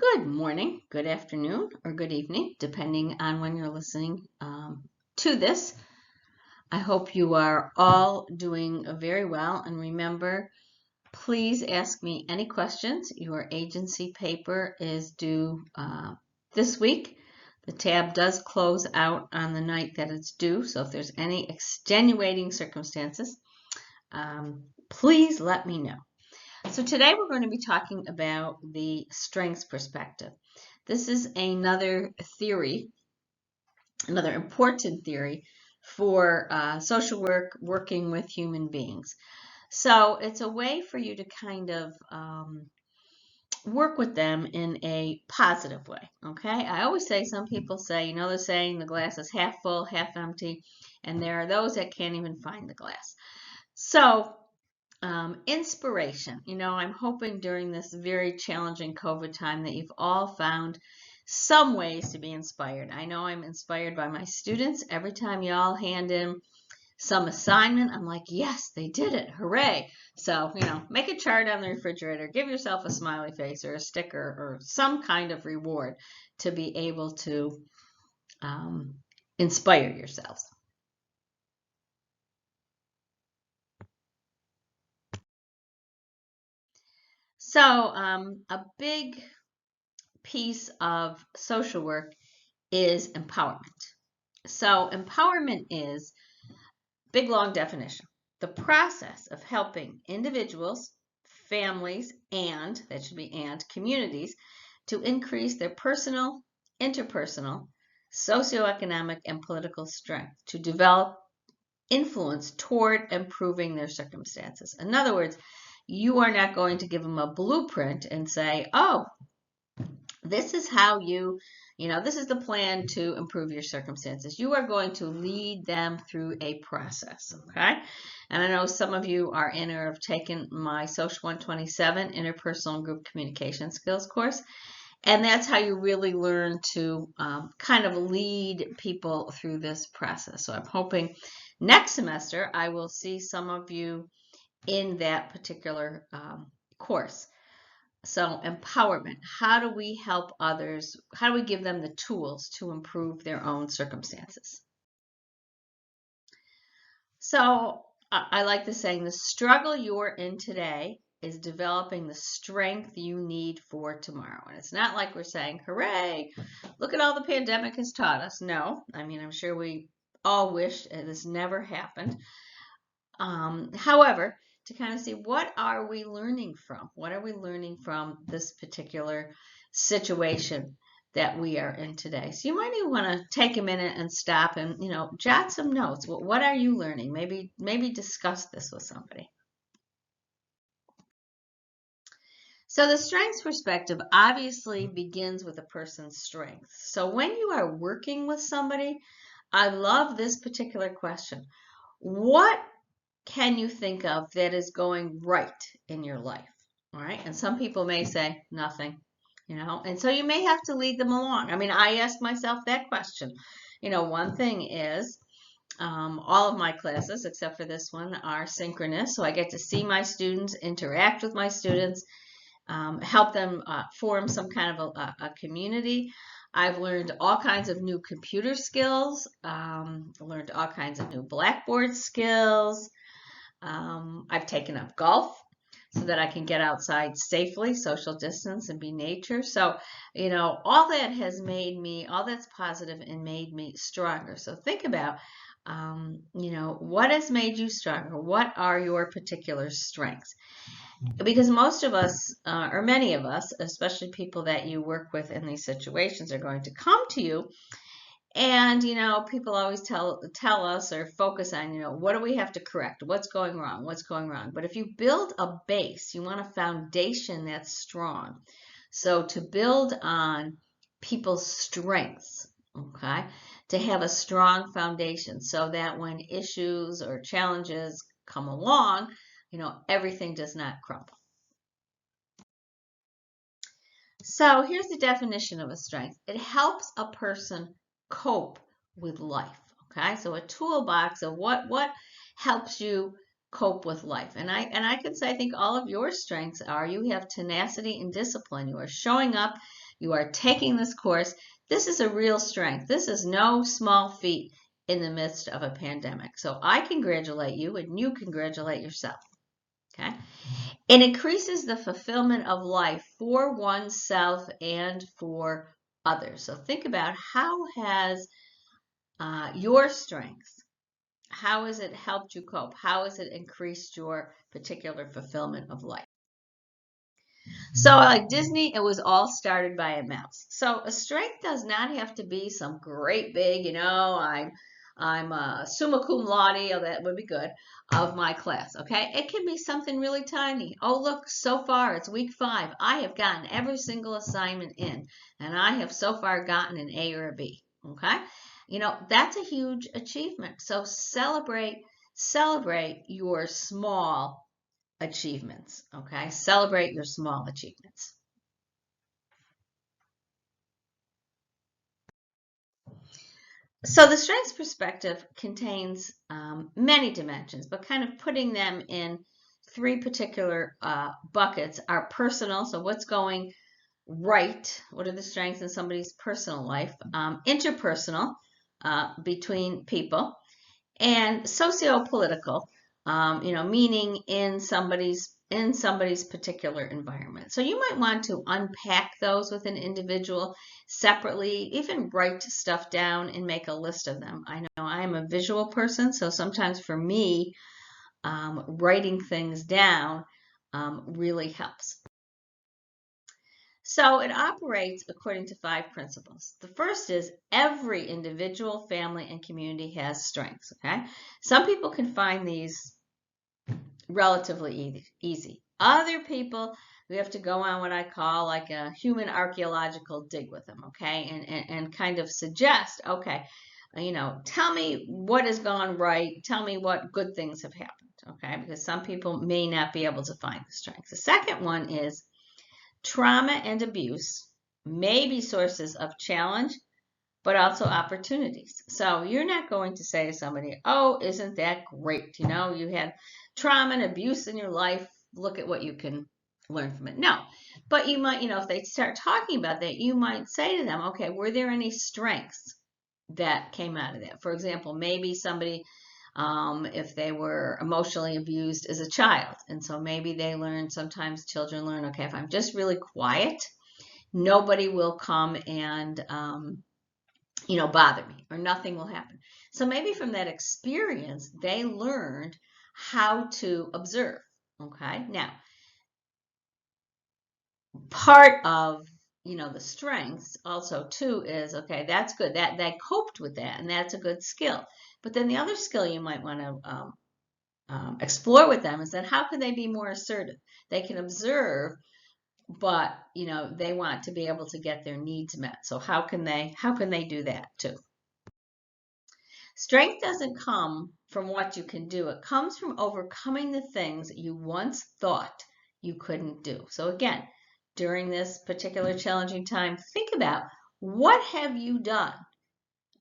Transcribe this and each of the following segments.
Good morning, good afternoon, or good evening, depending on when you're listening to this. I hope you are all doing very well. And remember, please ask me any questions. Your agency paper is due this week. The tab does close out on the night that it's due. So if there's any extenuating circumstances, please let me know. So today we're going to be talking about the strengths perspective. This is another theory, another important theory for social work, working with human beings. So it's a way for you to kind of work with them in a positive way. Okay. I always say, some people say, they're saying the glass is half full, half empty, and there are those that can't even find the glass. So inspiration. I'm hoping during this very challenging COVID time that you've all found some ways to be inspired. I know I'm inspired by my students. Every time y'all hand in some assignment, I'm like, yes, they did it. Hooray. So, make a chart on the refrigerator, give yourself a smiley face or a sticker or some kind of reward to be able to inspire yourselves. So, a big piece of social work is empowerment. So empowerment is, big long definition, the process of helping individuals, families, and, that should be and, communities to increase their personal, interpersonal, socioeconomic, and political strength to develop influence toward improving their circumstances. In other words, you are not going to give them a blueprint and say, oh, this is how this is the plan to improve your circumstances. You are going to lead them through a process, okay? And I know some of you are in or have taken my Social 127 Interpersonal and Group Communication Skills course. And that's how you really learn to kind of lead people through this process. So I'm hoping next semester I will see some of you in that particular course. So empowerment, how do we help others? How do we give them the tools to improve their own circumstances? So I like the saying, the struggle you're in today is developing the strength you need for tomorrow. And it's not like we're saying, hooray, look at all the pandemic has taught us. No, I'm sure we all wish this never happened. However, to kind of see, what are we learning from? What are we learning from this particular situation that we are in today? So you might even want to take a minute and stop and, jot some notes. What are you learning? Maybe discuss this with somebody. So the strengths perspective obviously begins with a person's strengths. So when you are working with somebody, I love this particular question. What can you think of that is going right in your life? All right. And some people may say nothing, and so you may have to lead them along. I ask myself that question. One thing is, all of my classes, except for this one, are synchronous. So I get to see my students, interact with my students, help them form some kind of a community. I've learned all kinds of new computer skills, learned all kinds of new Blackboard skills. I've taken up golf so that I can get outside safely, social distance, and be nature. So, all that has made me, all that's positive and made me stronger. So think about, what has made you stronger? What are your particular strengths? Because most of us, or many of us, especially people that you work with in these situations, are going to come to you. And, people always tell us or focus on, what do we have to correct? What's going wrong? What's going wrong? But if you build a base, you want a foundation that's strong. So to build on people's strengths, okay, to have a strong foundation so that when issues or challenges come along, everything does not crumble. So here's the definition of a strength. It helps a person cope with life. Okay, so a toolbox of what helps you cope with life. And I could say, I think all of your strengths are, you have tenacity and discipline. You are showing up You are taking this course. This is a real strength. This is no small feat in the midst of a pandemic. So I congratulate you, and you congratulate yourself. Okay? It increases the fulfillment of life for oneself and for others. So think about, how has your strengths, how has it helped you cope? How has it increased your particular fulfillment of life? So like Disney, it was all started by a mouse. So a strength does not have to be some great big, I'm a summa cum laude, oh, that would be good, of my class, okay? It can be something really tiny. Oh, look, so far it's week 5. I have gotten every single assignment in, and I have so far gotten an A or a B, okay? That's a huge achievement. So celebrate your small achievements, okay? Celebrate your small achievements. So the strengths perspective contains many dimensions, but kind of putting them in 3 particular buckets are personal, so what's going right, what are the strengths in somebody's personal life, interpersonal, between people, and socio-political, meaning in somebody's particular environment. So you might want to unpack those with an individual separately, even write stuff down and make a list of them. I know I am a visual person, so sometimes for me, writing things down really helps. So it operates according to 5 principles. The first is every individual, family, and community has strengths, okay? Some people can find these relatively easy. Other people, we have to go on what I call like a human archaeological dig with them, okay? And kind of suggest, okay, tell me what has gone right. Tell me what good things have happened, okay? Because some people may not be able to find the strengths. The second one is trauma and abuse may be sources of challenge, but also opportunities. So you're not going to say to somebody, oh, isn't that great? You had trauma and abuse in your life. Look at what you can learn from it. No, but you might, if they start talking about that, you might say to them, okay, were there any strengths that came out of that? For example, maybe somebody, if they were emotionally abused as a child. And so maybe they learn, sometimes children learn, okay, if I'm just really quiet, nobody will come and, bother me, or nothing will happen. So maybe from that experience, they learned how to observe. Okay. Now, part of the strengths also too is, okay, that's good, that they coped with that, and that's a good skill. But then the other skill you might want to explore with them is that how can they be more assertive? They can observe, but they want to be able to get their needs met. So how can they do that too? Strength doesn't come from what you can do. It comes from overcoming the things that you once thought you couldn't do. So again, during this particular challenging time, think about, what have you done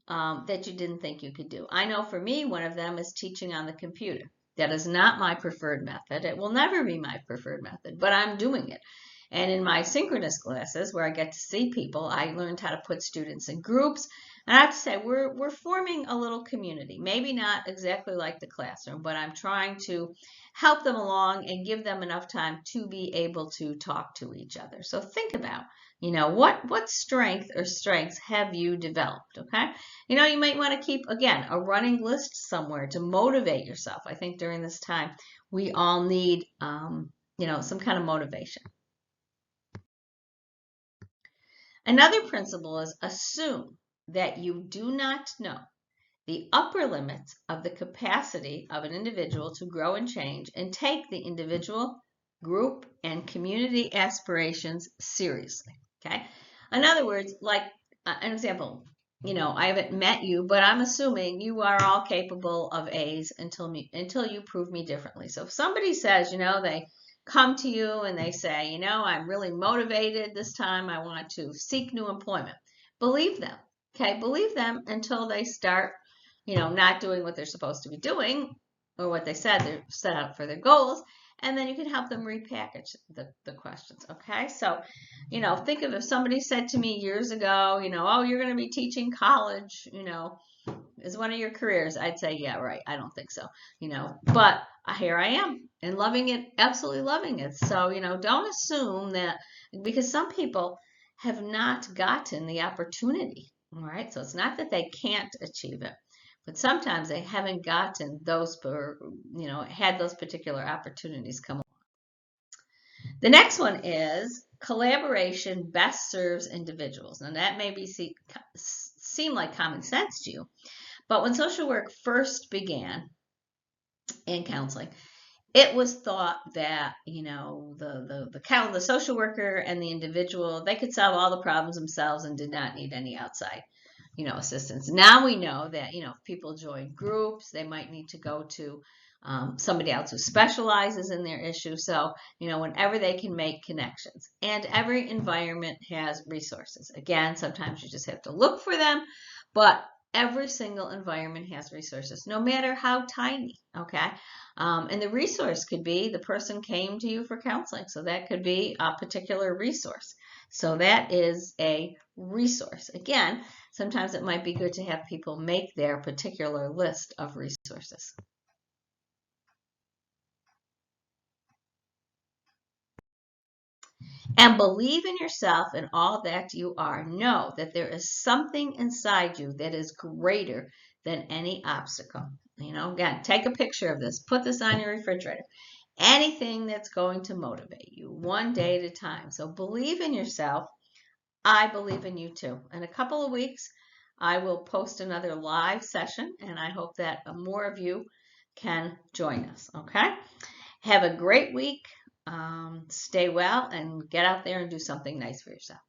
that you didn't think you could do? I know for me, one of them is teaching on the computer. That is not my preferred method. It will never be my preferred method, but I'm doing it. And in my synchronous classes, where I get to see people, I learned how to put students in groups. And I have to say, we're forming a little community. Maybe not exactly like the classroom, but I'm trying to help them along and give them enough time to be able to talk to each other. So think about, what strength or strengths have you developed, okay? You might want to keep, again, a running list somewhere to motivate yourself. I think during this time, we all need, some kind of motivation. Another principle is assume that you do not know the upper limits of the capacity of an individual to grow and change, and take the individual, group, and community aspirations seriously. Okay? In other words, like an example, I haven't met you, but I'm assuming you are all capable of A's until you prove me differently. So if somebody says, they come to you and they say, I'm really motivated this time, I want to seek new employment. Believe them. Okay, believe them until they start, not doing what they're supposed to be doing, or what they said they're set out for their goals, and then you can help them repackage the questions. Okay, so think of if somebody said to me years ago, oh, you're going to be teaching college, is one of your careers, I'd say, yeah, right. I don't think so, but here I am and loving it, absolutely loving it. So, don't assume that because some people have not gotten the opportunity. All right. So it's not that they can't achieve it, but sometimes they haven't gotten those, had those particular opportunities come. The next one is collaboration best serves individuals. Now that may seem like common sense to you, but when social work first began in counseling, it was thought that the social worker and the individual, they could solve all the problems themselves and did not need any outside assistance. Now we know that if people join groups, they might need to go to somebody else who specializes in their issue. So whenever they can make connections, and every environment has resources. Again, sometimes you just have to look for them, but every single environment has resources, no matter how tiny. Okay. And the resource could be the person came to you for counseling. So that could be a particular resource. So that is a resource. Again, sometimes it might be good to have people make their particular list of resources. And believe in yourself and all that you are. Know that there is something inside you that is greater than any obstacle. Again, take a picture of this. Put this on your refrigerator. Anything that's going to motivate you one day at a time. So believe in yourself. I believe in you too. In a couple of weeks, I will post another live session, and I hope that more of you can join us. Okay? Have a great week. Stay well and get out there and do something nice for yourself.